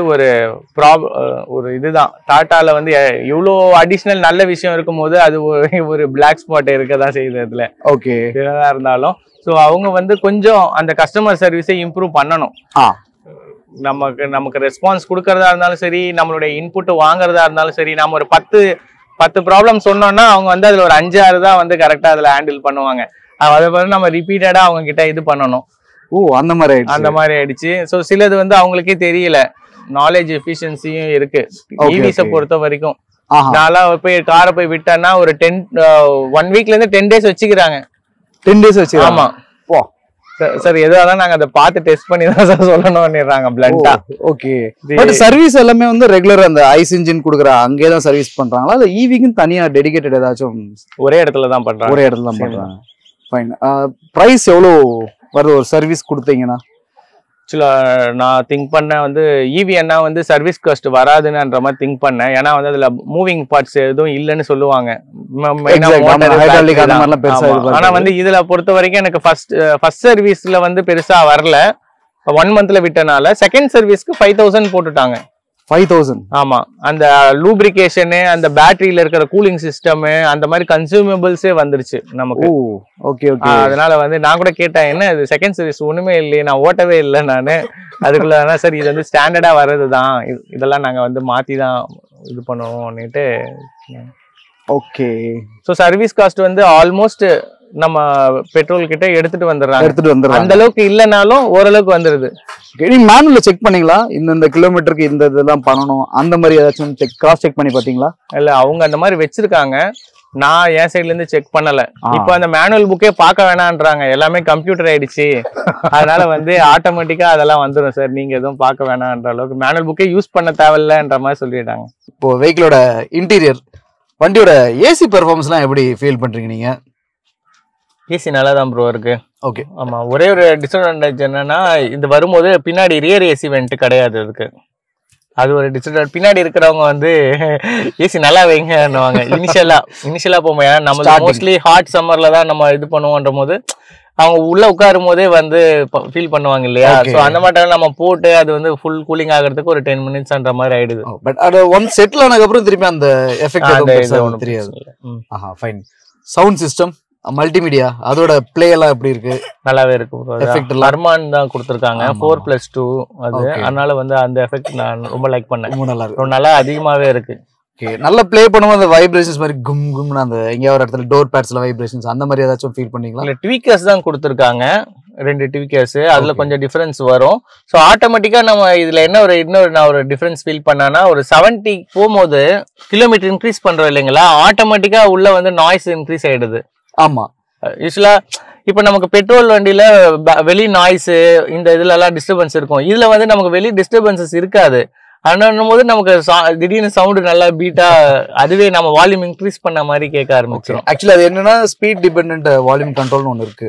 ஒரு இதுதான். டாட்டால வந்து இவ்வளோ அடிஷ்னல் நல்ல விஷயம் இருக்கும் போது அது ஒரு பிளாக் ஸ்பாட் இருக்கதான் செய்யுது அதுல. ஓகே. எதா இருந்தாலும் ஸோ அவங்க வந்து கொஞ்சம் அந்த கஸ்டமர் சர்வீஸை இம்ப்ரூவ் பண்ணணும். நமக்கு ரெஸ்பான்ஸ் கொடுக்கறதா இருந்தாலும் சரி, நம்மளுடைய இன்புட் வாங்குறதா இருந்தாலும் சரி, நம்ம ஒரு 10 ப்ராப்ளம் சொன்னோம்னா அவங்க வந்து அதுல ஒரு 5-6 தான் வந்து கரெக்டா அதுல ஹேண்டில் பண்ணுவாங்க. அதை வந்து நம்ம ரிப்பீட்டடா அவங்க கிட்ட இது பண்ணணும். அந்த மாதிரி ஆயிடுச்சு. சோ சிலது வந்து அவங்களுக்கே தெரியல. நாலேஜ் எஃபிஷியன்சியும் இருக்கு ஈவிஸை பொறுத்த வரைக்கும். நான்லாம் போய் காரை போய் விட்டேன்னா ஒரு 1 வீக்ல இருந்து 10 days வச்சுக்கிறாங்க. 10 days வச்சு? ஆமா சார், எதுவாதான் நாங்க அதை பார்த்து டெஸ்ட் பண்ணி தான் சார் சொல்லணும்னுறாங்க பிளண்டா. ஓகே. பட் சர்வீஸ் எல்லாமே வந்து ரெகுலர் அந்த ஐஸ் இன்ஜின் குடுக்குற அங்கேயே தான் சர்வீஸ் பண்றாங்களா, இல்ல ஈவிக்கும் தனியா டெடிகேட்டட் ஏதாச்சும்? ஒரே இடத்துல தான் பண்றாங்க. ஃபைன். பிரைஸ் எவ்வளவு வருது ஒரு சர்வீஸ் கொடுத்தீங்கன்னா? ஆக்சுவலா நான் திங்க் பண்ணேன் வந்து ஈவி அண்ணா வந்து சர்வீஸ் காஸ்ட் வராதுன்ற மாதிரி திங்க் பண்ணேன். ஏன்னா வந்து அதுல மூவிங் பார்ட்ஸ் எதுவும் இல்லைன்னு சொல்லுவாங்க. ஆனா வந்து இதுல பொறுத்த வரைக்கும் எனக்கு ஃபர்ஸ்ட் சர்வீஸ்ல வந்து பெருசா வரல. 1 monthல விட்டனால செகண்ட் சர்வீஸ்க்கு 5000 போட்டுட்டாங்க. 5000? ஆமா. அந்த லூப்ரிகேஷனு, அந்த பேட்டரியில இருக்கிற கூலிங் சிஸ்டம், அந்த மாதிரி கன்சூமபிள்ஸே வந்துருச்சு நமக்கு. Okay okay. அதனால வந்து நான் கூட கேட்டேன், என்ன இது செகண்ட் சர்வீஸ் ஒண்ணுமே இல்லையே, நான் ஓட்டவே இல்லை நானு. அதுக்குள்ள சார் இது வந்து ஸ்டாண்டர்டா வர்றதுதான், இதெல்லாம் நாங்க வந்து மாத்தி தான் இது பண்ணுவோம்னுட்டு. ஓகே. ஸோ சர்வீஸ் காஸ்ட் வந்து ஆல்மோஸ்ட் நம்ம பெட்ரோல் கிட்ட எடுத்துட்டு வந்துடுறாங்க. அந்த அளவுக்கு இல்லைனாலும் ஓரளவுக்கு வந்துருது. நீங்க மேனுவல்ல செக் பண்ணீங்களா? இந்த கிலோமீட்டருக்கு இந்த இதெல்லாம் பண்ணணும் அந்த மாதிரி ஏதாச்சும் கிராஸ் செக் பண்ணி பாத்தீங்களா? இல்ல, அவங்க அந்த மாதிரி வச்சிருக்காங்க. நான் என் சைட்ல இருந்து செக் பண்ணல. இப்போ அந்த மேனுவல் புக்கே பார்க்க வேணான்றாங்க, எல்லாமே கம்ப்யூட்டர் ஆயிடுச்சு. அதனால வந்து ஆட்டோமேட்டிக்கா அதெல்லாம் வந்துடும் சார், நீங்க எதுவும் பார்க்க வேணான்ற அளவுக்கு மேனுவல் புக்கே யூஸ் பண்ண தேவையில்லைன்ற மாதிரி சொல்லிட்டாங்க. இப்போ வெஹிக்கிளோட இன்டீரியர், வண்டியோட ஏசி பெர்ஃபார்மன்ஸ்லாம் எப்படி ஃபீல் பண்றீங்க நீங்க? ஏசி நல்லா தான் ப்ரோ இருக்கு. ஓகே. ஆமா, ஒரே ஒரு டிஸ்அட்வான்டேஜ் என்னன்னா இது வரும்போது பின்னாடி ரியர் ஏசி வெண்ட் கிடையாது இருக்கு. அது ஒரு டிஸ்அட்வான்டேஜ். பின்னாடி இருக்கிறவங்க வந்து ஏசி நல்லா வைங்கன்னுவாங்க இனிஷியலா போகும்போது. ஏன்னா நம்ம மோஸ்ட்லி ஹாட் சம்மர்ல தான் நம்ம இது பண்ணுவோன்ற போது அவங்க உள்ள உட்காரும் போதே வந்து ஃபீல் பண்ணுவாங்க இல்லையா. சோ அந்த மாதிரி நம்ம போட்டு அது வந்து ஃபுல் கூலிங் ஆகிறதுக்கு ஒரு 10 minutesன்ற மாதிரி ஆயிடுது. பட் அது ஒன் செட்டில் ஆனதுக்கு அப்புறம் திருப்பி அந்த எஃபெக்ட் ஒன்றும் தெரியாது. ஃபைன். சவுண்ட் சிஸ்டம், மல்டிமீடியா, அதோட பிளே எல்லாம் எப்படி இருக்கு? நல்லாவே இருக்கு. அர்மான் தான் கொடுத்துருக்காங்க 4+2 அது. அதனால வந்து அந்த எஃபெக்ட் நான் ரொம்ப லைக் பண்ணேன். ரொம்ப நல்லா அதிகமாவே இருக்கு. நல்லா பிளே பண்ணும்போது அந்த வைப்ரேஷன்ஸ் மாதிரி கும் கும்னு அந்த எங்கேயாவது ஒரு இடத்துல டோர் பேட்ஸ்ல வைப்ரேஷன்ஸ் அந்த மாதிரி ஏதாச்சும் ஃபீல் பண்ணீங்களா? இல்ல, ட்வீக்கர்ஸ் தான் கொடுத்துருக்காங்க, 2 ட்வீக்கர்ஸ். அதுல கொஞ்சம் டிஃபரன்ஸ் வரும். ஸோ ஆட்டோமேட்டிக்கா நம்ம இதுல இன்னொரு நான் ஒரு டிஃபரன்ஸ் ஃபீல் பண்ணேன்னா, ஒரு 70 போகும்போது கிலோமீட்டர் இன்க்ரீஸ் பண்றோம் இல்லைங்களா, ஆட்டோமேட்டிக்கா உள்ள வந்து நாய்ஸ் இன்க்ரீஸ் ஆயிடுது. ஆமா. யூஸ்வலா இப்ப நமக்கு பெட்ரோல் வண்டியில வெளி நாய்ஸ் இந்த இதுல எல்லாம் டிஸ்டர்பன்ஸ் இருக்கும். இதுல வந்து நமக்கு வெளி டிஸ்டர்பன்சஸ் இருக்காது. அதனும் போது நமக்கு திடீர்னு சவுண்டு நல்லா பீட்டா அதுவே நம்ம வால்யூம் இன்க்ரீஸ் பண்ண மாதிரி கேட்க ஆரம்பிச்சிடும். ஆக்சுவலி அது என்னன்னா ஸ்பீட் டிபெண்ட் வால்யூம் கண்ட்ரோல்னு ஒன்று இருக்கு.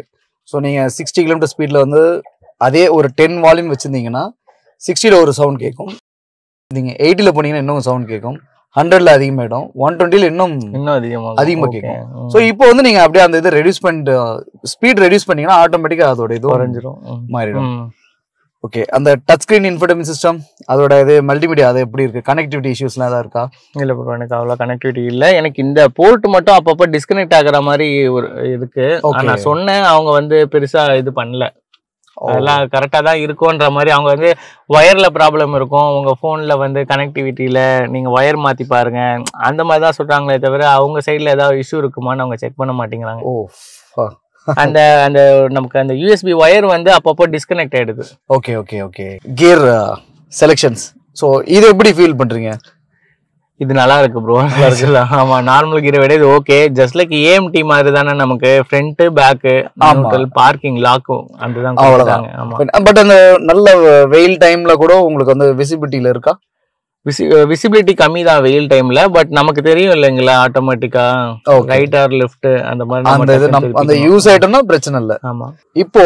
ஸோ நீங்க 60 km ஸ்பீட்ல வந்து அதே ஒரு 10 வால்யூம் வச்சிருந்தீங்கன்னா 60ல ஒரு சவுண்ட் கேட்கும். நீங்க 80ல போனீங்கன்னா இன்னும் சவுண்ட் கேட்கும். 100ல அதிகமாயிடும். 120ல இன்னும் அதிகமா கேட்கும். ஸோ இப்போ வந்து நீங்க அப்படியே அந்த இதை ரெடியூஸ் பண்ணிட்டு ஸ்பீட் ரெடியூஸ் பண்ணீங்கன்னா ஆட்டோமேட்டிக்கா அதோட இது குறைஞ்சிரும், மாறிடும். ஓகே, அந்த டச் ஸ்கிரீன் இன்ஃபோடெயின்மென்ட் சிஸ்டம் அதோட இது மல்டிமீடியா அது எப்படி இருக்கு? கனெக்டிவிட்டி இஷ்யூஸ்லாம் ஏதாவது இருக்கா? இல்ல ப்ரோ, எனக்கு அவ்வளோ கனெக்டிவிட்டி இல்லை. எனக்கு இந்த போர்ட் மட்டும் அப்பப்போ டிஸ்கனெக்ட் ஆகுற மாதிரி ஒரு இருக்கு. நான் சொன்னேன், அவங்க வந்து பெருசா இது பண்ணல. அதெல்லாம் கரெக்டா தான் இருக்கும்ன்ற மாதிரி. அவங்க வந்து வயர்ல ப்ராப்ளம் இருக்கும், உங்க போன்ல வந்து கனெக்டிவிட்டியில நீங்க வயர் மாத்தி பாருங்க அந்த மாதிரி தான் சொல்றாங்களே தவிர அவங்க சைட்ல ஏதாவது இஷ்யூ இருக்குமான்னு அவங்க செக் பண்ண மாட்டேங்கிறாங்க. அந்த அந்த நமக்கு அந்த யூஎஸ்பி வயர் வந்து அப்பப்போ டிஸ்கனெக்ட் ஆயிடுது. Okay okay okay. Gear selections, so இது எப்படி ஃபீல் பண்றீங்க? இது நல்லா இருக்கு ப்ரோ, நல்லா இருக்குல்ல? ஆமா, நார்மல் கியரை விட இது ஓகே. ஜஸ்ட் லைக் ஏஎம்டி மாதிரி தானே, நமக்கு ஃப்ரண்ட் பேக் நியூட்ரல் பார்க்கிங் லாக்கும் அதுதான் கொடுத்தாங்க. ஆமா, பட் அந்த நல்ல வெயில் டைம்ல கூட உங்களுக்கு வந்து விசிபிலிட்டில இருக்கா? விசிபிலிட்டி கம்மி தான் வெயில் டைம்ல. பட் நமக்கு தெரியும் இல்லைங்களா, ஆட்டோமேட்டிக்கா ரைட் ஆர் லெஃப்ட் அந்த மாதிரி அந்த யூஸ் ஆயிட்டோம்னா பிரச்சனை இல்லை. ஆமா. இப்போ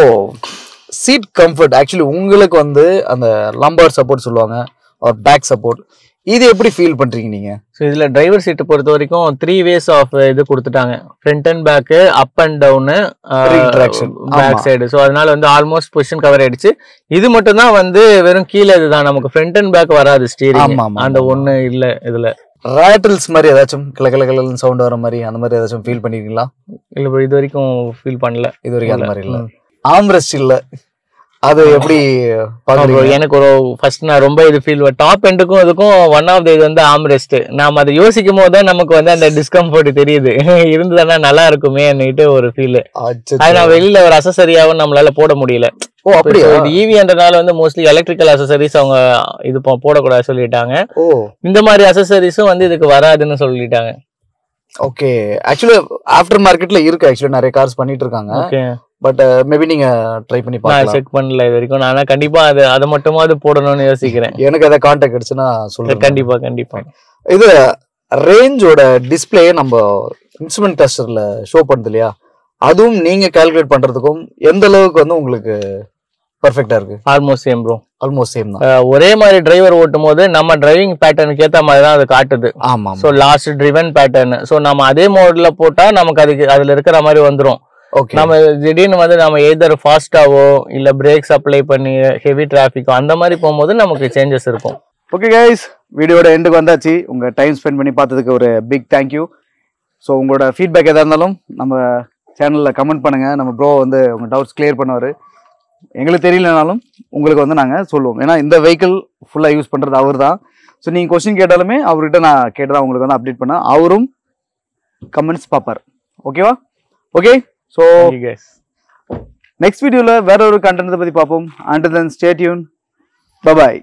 சீட் கம்ஃபர்ட், ஆக்சுவலி உங்களுக்கு வந்து அந்த லம்பார் சப்போர்ட் சொல்லுவாங்க, பேக் சப்போர்ட், இது எப்படி ஃபீல் பண்றீங்க நீங்க? ஸோ இதுல டிரைவர் சீட்டை பொறுத்த வரைக்கும் 3 ways ஆஃப் இது கொடுத்துட்டாங்க. Front and back, up and down, back side. So அதனால வந்து ஆல்மோஸ்ட் பொசிஷன் கவர் ஆயிடுச்சு. இது மட்டும் தான் வந்து வெறும் கீழே இதுதான், நமக்கு ஃப்ரண்ட் அண்ட் பேக் வராது ஸ்டீரிங். அந்த ஒண்ணு இல்ல இதுல. ராட்டில்ஸ் மாதிரி ஏதாச்சும் கிளக்கிளன்னு சவுண்ட் வர மாதிரி அந்த மாதிரி ஏதாச்சும் ஃபீல் பண்ணிருக்கீங்களா? இல்ல, இது வரைக்கும் ஃபீல் பண்ணல. இது வரைக்கும் அந்த மாதிரி இல்ல. ஆம்ரெஸ்ட் இல்ல, அது எப்படி பாக்குறீங்க? எனக்கு ஒரு ஃபர்ஸ்ட் நான் ரொம்ப இது ஃபீல் டாப் எண்டுக்கும் அதுக்கும் ஒன் ஆஃப் த இது வந்து ஆம்ரெஸ்ட். நாம அதை யோசிக்கும் போது தான் நமக்கு வந்து அந்த டிஸ்கம்ஃபர்ட் தெரியுது. இருந்ததுன்னா நல்லா இருக்குமேன்னுட்டு ஒரு ஃபீல். அது நான் வெளியில ஒரு அசசரியாவும் நம்மளால போட முடியல. ஓ அப்படியே. இது ஈவின்றனால வந்து மோஸ்ட்லி எலக்ட்ரிக்கல் அசசரிஸ் அவங்க இது போடக்கூடாது சொல்லிட்டாங்க. ஓ, இந்த மாதிரி அசசரிஸும் வந்து இதுக்கு வராதுன்னு சொல்லிட்டாங்க. ஓகே. ஆக்சுவலி ஆஃப்டர் மார்க்கெட்ல இருக்கு, ஆக்சுவலி நிறைய கார்ஸ் பண்ணிட்டு இருக்காங்க. ஓகே, பட் மேபி நீங்க ட்ரை பண்ணி பார்க்கலாம். செக் பண்ணல இது வரைக்கும். நான் கண்டிப்பா அதை மட்டுமாவது போடணும்னு யோசிக்கிறேன். எனக்கு அதை கான்டாக்ட் கிடைச்சுன்னா சொல்லுங்க. கண்டிப்பா கண்டிப்பா. இது ரேஞ்சோட டிஸ்பிளே நம்ம இன்ஸ்ட்ருமெண்ட் கிளஸ்டர்ல ஷோ பண்ணுது இல்லையா, அதுவும் நீங்க கால்குலேட் பண்றதுக்கும் எந்த அளவுக்கு வந்து உங்களுக்கு பர்ஃபெக்ட்டா இருக்கு? Almost same bro, almost same தான். ஒரே மாதிரி டிரைவர் ஓட்டும் போது நம்ம டிரைவிங் பேட்டர்னுக்கு ஏத்த மாதிரி தான் அது காட்டுது. ஆமா. So last driven pattern, so நம்ம அதே மோட்ல போட்டா நமக்கு அதுல இருக்கிற மாதிரி வந்துடும். நம்ம திடீர்னு வந்து நம்ம எதர் ஃபாஸ்டாவோ இல்ல பிரேக்ஸ் அப்ளை பண்ணி ஹெவி டிராபிக்கோ அந்த மாதிரி போகும்போது நமக்கு சேஞ்சஸ் இருக்கும். ஓகே கைஸ், வீடியோட எண்டுக்கு வந்தாச்சு. உங்க டைம் ஸ்பெண்ட் பண்ணி பார்த்ததுக்கு ஒரு பிக் தேங்க்யூ. ஸோ உங்களோட ஃபீட்பேக் எதாக இருந்தாலும் நம்ம சேனலில் கமெண்ட் பண்ணுங்க. நம்ம ப்ரோ வந்து உங்க டவுட்ஸ் கிளியர் பண்ணுவார். எங்களுக்கு தெரியலனாலும் உங்களுக்கு வந்து நாங்கள் சொல்லுவோம். ஏன்னா இந்த வெஹிக்கிள் ஃபுல்லாக யூஸ் பண்ணுறது அவர் தான். ஸோ நீங்கள் கொஸ்டின் கேட்டாலுமே அவர்கிட்ட நான் கேட்டதான் உங்களுக்கு வந்து அப்டேட் பண்ணேன். அவரும் கமெண்ட்ஸ் பார்ப்பார். ஓகேவா? ஓகே. ஸோ நெக்ஸ்ட் வீடியோவில் வேற ஒரு கண்டென்ட்டை பற்றி பார்ப்போம். Until then, stay tuned. Bye bye.